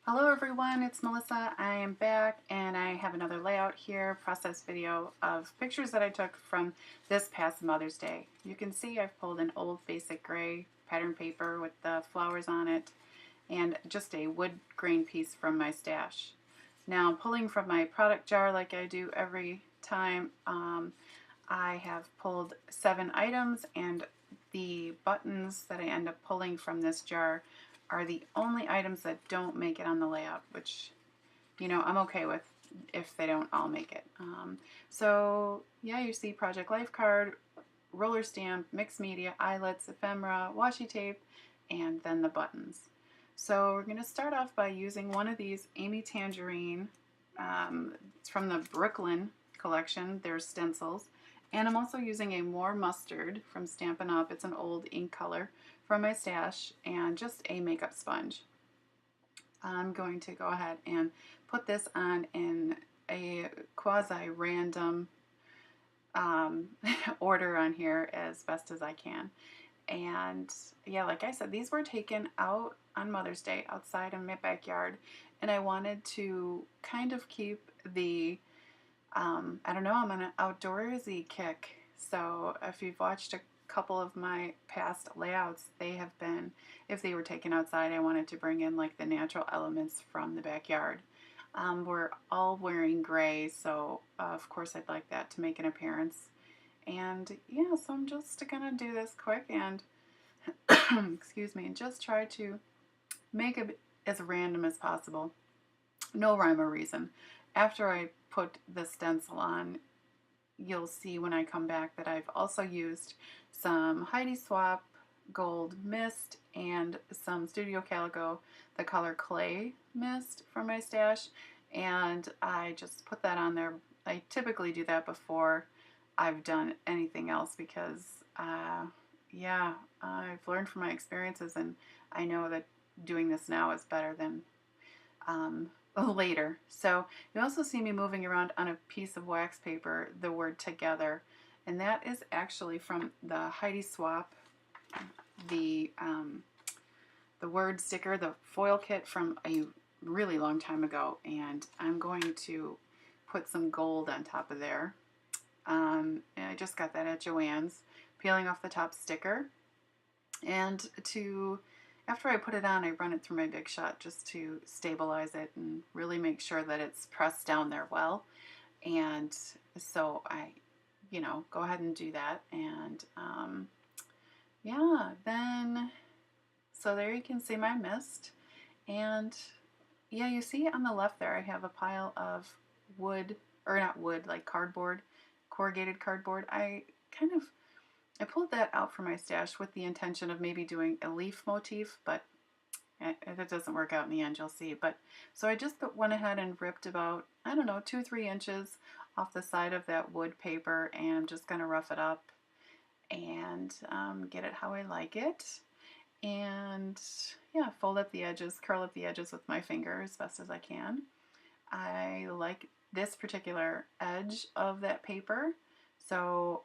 Hello everyone, it's Melissa. I am back and I have another layout here, process video of pictures that I took from this past Mother's Day. You can see I've pulled an old basic gray pattern paper with the flowers on it and just a wood grain piece from my stash. Now pulling from my product jar like I do every time, I have pulled 7 items, and the buttons that I end up pulling from this jar are the only items that don't make it on the layout, which, I'm okay with if they don't all make it. So yeah, you see Project Life card, roller stamp, mixed media, eyelets, ephemera, washi tape, and then the buttons. So we're going to start off by using one of these Amy Tangerine. It's from the Brooklyn collection. They're stencils. And I'm also using a More Mustard from Stampin' Up. It's an old ink color from my stash, and just a makeup sponge. I'm going to go ahead and put this on in a quasi-random order on here as best as I can. And yeah, like I said, these were taken out on Mother's Day outside in my backyard, and I wanted to kind of keep the I don't know, I'm on an outdoorsy kick. So if you've watched a couple of my past layouts, they have been, if they were taken outside, I wanted to bring in like the natural elements from the backyard. We're all wearing gray, so of course I'd like that to make an appearance. And yeah, so I'm just gonna do this quick and excuse me, and just try to make it as random as possible. No rhyme or reason. After I put the stencil on, you'll see when I come back that I've also used some Heidi Swapp Gold Mist and some Studio Calico, the color Clay Mist from my stash, and I just put that on there. I typically do that before I've done anything else because, yeah, I've learned from my experiences, and I know that doing this now is better than later. So you also see me moving around on a piece of wax paper the word together, and that is actually from the Heidi Swapp, the word sticker, the foil kit from a really long time ago, and I'm going to put some gold on top of there. And I just got that at Joann's, peeling off the top sticker, and after I put it on, I run it through my Big Shot just to stabilize it and really make sure that it's pressed down there well. And so I, go ahead and do that. And yeah, then, so there you can see my mist. And yeah, you see on the left there, I have a pile of wood, or not wood, like cardboard, corrugated cardboard. I pulled that out from my stash with the intention of maybe doing a leaf motif, but if it doesn't work out in the end, you'll see. But so I just went ahead and ripped about, I don't know, 2-3 inches off the side of that wood paper, and I'm just going to rough it up and get it how I like it. And yeah, fold up the edges, curl up the edges with my finger as best as I can. I like this particular edge of that paper. So,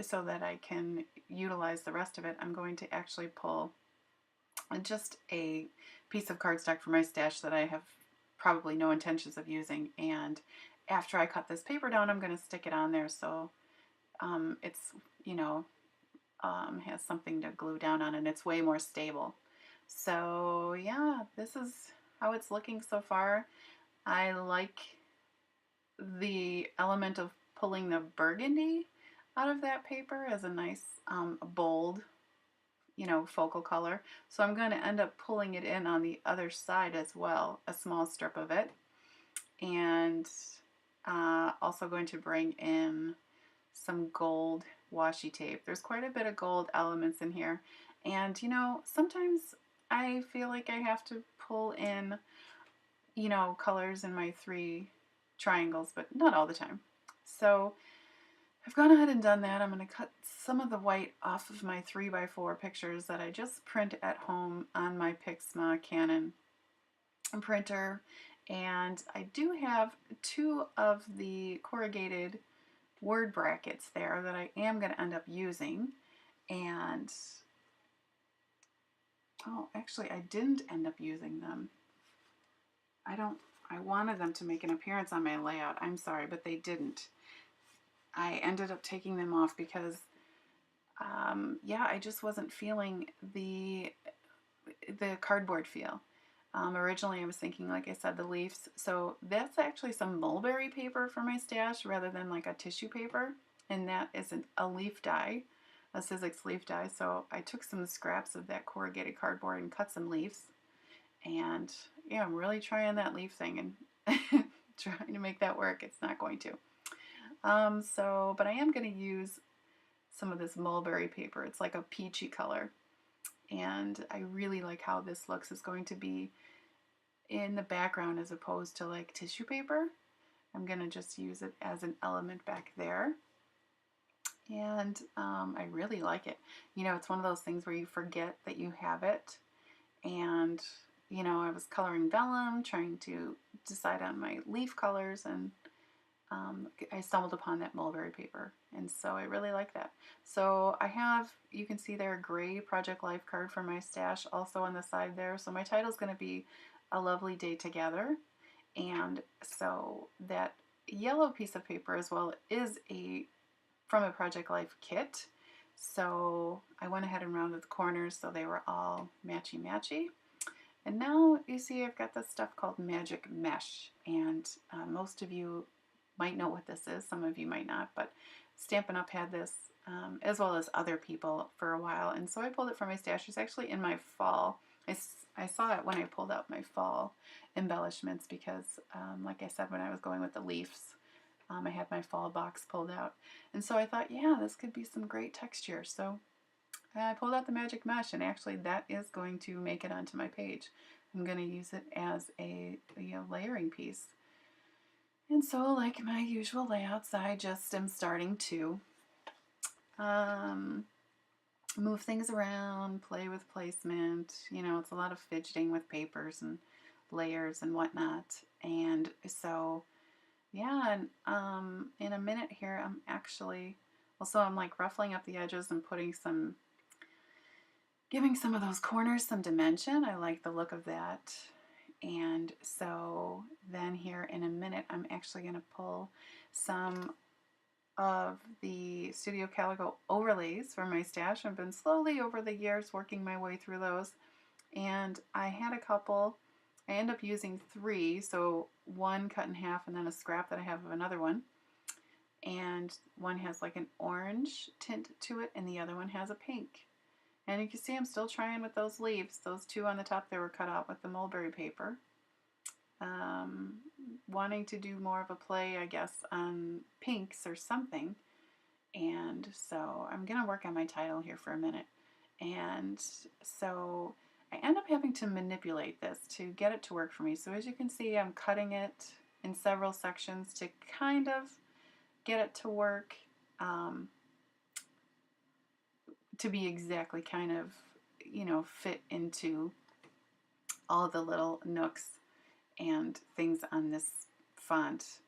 so that I can utilize the rest of it, I'm going to actually pull just a piece of cardstock from my stash that I have probably no intentions of using. And after I cut this paper down, I'm going to stick it on there so it's, has something to glue down on, and it's way more stable. So yeah, this is how it's looking so far. I like the element of pulling the burgundy out of that paper as a nice bold, focal color. So I'm going to end up pulling it in on the other side as well, a small strip of it. And also going to bring in some gold washi tape. There's quite a bit of gold elements in here. And, sometimes I feel like I have to pull in, colors in my 3 triangles, but not all the time. So I've gone ahead and done that. I'm going to cut some of the white off of my 3x4 pictures that I just print at home on my Pixma Canon printer. And I do have 2 of the corrugated word brackets there that I am going to end up using. And, oh, actually I didn't end up using them. I wanted them to make an appearance on my layout. I'm sorry, but they didn't. I ended up taking them off because, yeah, I just wasn't feeling the cardboard feel. Originally, I was thinking, like I said, the leaves. So that's actually some mulberry paper for my stash rather than like a tissue paper. And that is a leaf die, a Sizzix leaf die. So I took some scraps of that corrugated cardboard and cut some leaves. And yeah, I'm really trying that leaf thing and trying to make that work. It's not going to. But I am going to use some of this mulberry paper. It's like a peachy color. And I really like how this looks. It's going to be in the background as opposed to like tissue paper. I'm going to just use it as an element back there. And I really like it. You know, it's one of those things where you forget that you have it. And, you know, I was coloring vellum, trying to decide on my leaf colors, and I stumbled upon that mulberry paper, and so I really like that. So I have, you can see there, a gray Project Life card for my stash also on the side there. So my title is going to be A Lovely Day Together, and so that yellow piece of paper as well is from a Project Life kit. So I went ahead and rounded the corners so they were all matchy-matchy. And now you see I've got this stuff called Magic Mesh, and most of you might know what this is, some of you might not, but Stampin' Up! Had this as well as other people for a while, and so I pulled it from my stash. It's actually in my fall. I saw it when I pulled out my fall embellishments because, like I said, when I was going with the leaves, I had my fall box pulled out. And so I thought, yeah, this could be some great texture. So I pulled out the Magic Mesh, and actually that is going to make it onto my page. I'm going to use it as a layering piece. And so, like my usual layouts, I just am starting to move things around, play with placement. You know, it's a lot of fidgeting with papers and layers and whatnot. And so, yeah, and in a minute here, I'm actually, so I'm like ruffling up the edges and giving some of those corners some dimension. I like the look of that. And so then here in a minute, I'm actually going to pull some of the Studio Calico overlays from my stash. I've been slowly over the years working my way through those. And I had a couple. I end up using 3, so one cut in half and then a scrap that I have of another one. And one has like an orange tint to it and the other one has a pink. And you can see I'm still trying with those leaves. Those 2 on the top, they were cut out with the mulberry paper. Wanting to do more of a play, I guess, on pinks or something. And so I'm going to work on my title here for a minute. And so I end up having to manipulate this to get it to work for me. So as you can see, I'm cutting it in several sections to kind of get it to work, to be exactly kind of, you know, fit into all the little nooks and things on this font.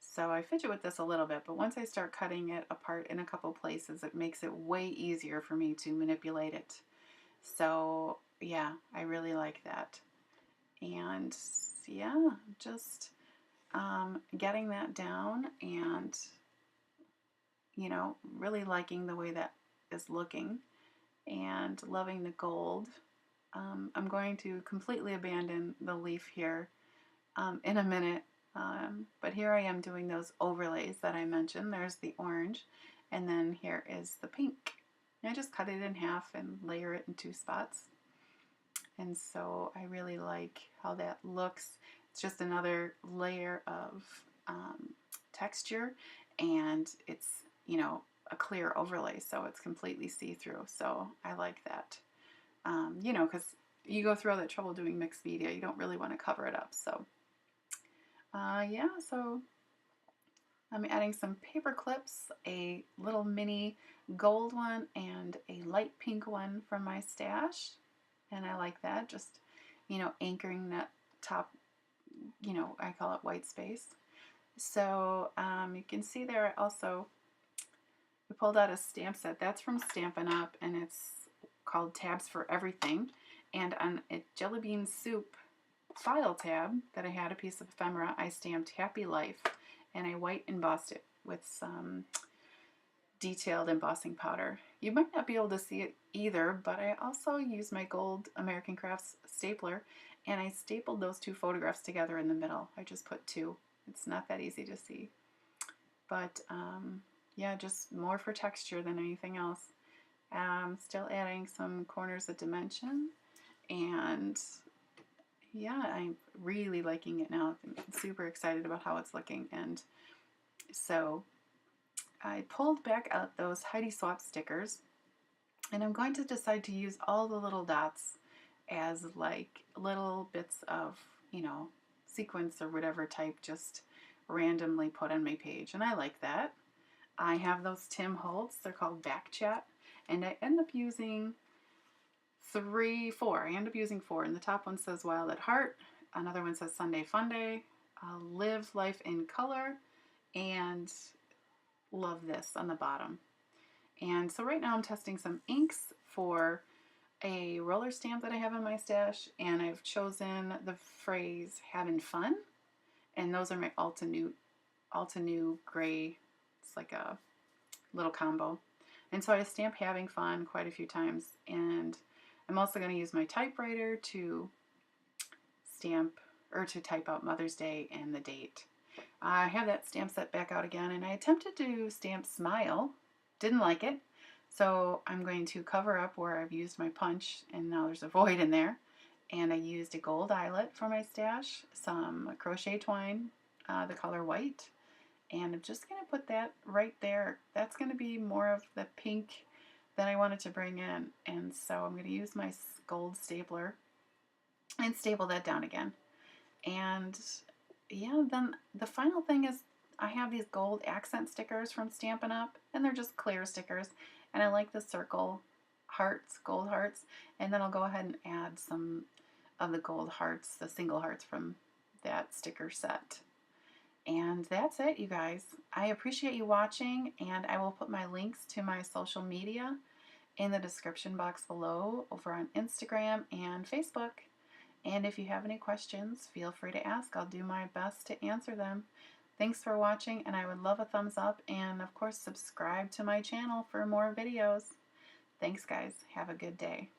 So I fidget with this a little bit, but once I start cutting it apart in a couple places, it makes it way easier for me to manipulate it. So yeah, I really like that. And yeah, just getting that down and, you know, really liking the way that is looking and loving the gold. I'm going to completely abandon the leaf here in a minute, but here I am doing those overlays that I mentioned. There's the orange, and then here is the pink. And I just cut it in half and layer it in 2 spots. And so I really like how that looks. It's just another layer of texture, and it's, you know, a clear overlay, so it's completely see-through. So I like that. You know, because you go through all that trouble doing mixed media, you don't really want to cover it up. So yeah, so I'm adding some paper clips, a little mini gold one and a light pink one from my stash. And I like that, just, you know, anchoring that top, you know, I call it white space. So you can see there also, we pulled out a stamp set. That's from Stampin' Up! And it's called Tabs for Everything. And on a jelly bean soup file tab that I had a piece of ephemera, I stamped Happy Life, and I white embossed it with some detailed embossing powder. You might not be able to see it either, but I also used my gold American Crafts stapler, and I stapled those two photographs together in the middle. I just put two. It's not that easy to see. But yeah, just more for texture than anything else. Still adding some corners of dimension, and yeah, I'm really liking it now. I'm super excited about how it's looking. And so I pulled back out those Heidi Swap stickers, and I'm going to decide to use all the little dots as like little bits of, you know, sequence or whatever type, just randomly put on my page. And I like that. I have those Tim Holtz, they're called Back Chat, and I end up using four. I end up using four, and the top one says Wild at Heart, another one says Sunday Fun Day, Live Life in Color, and Love This on the bottom. And so right now I'm testing some inks for a roller stamp that I have in my stash, and I've chosen the phrase having fun, and those are my Altenew gray. It's like a little combo. And so I stamp having fun quite a few times, and I'm also going to use my typewriter to stamp or to type out Mother's Day and the date. I have that stamp set back out again, and I attempted to stamp Smile, didn't like it, so I'm going to cover up where I've used my punch, and now there's a void in there. And I used a gold eyelet for my stash, some crochet twine, the color white, and I'm just going to put that right there. That's going to be more of the pink that I wanted to bring in, and so I'm going to use my gold stapler and staple that down again. And yeah, then the final thing is I have these gold accent stickers from Stampin' Up, and they're just clear stickers, and I like the circle hearts, gold hearts, and then I'll go ahead and add some of the gold hearts, the single hearts from that sticker set. And that's it, you guys. I appreciate you watching, and I will put my links to my social media in the description box below over on Instagram and Facebook. And if you have any questions, feel free to ask. I'll do my best to answer them. Thanks for watching, and I would love a thumbs up, and of course subscribe to my channel for more videos. Thanks guys. Have a good day.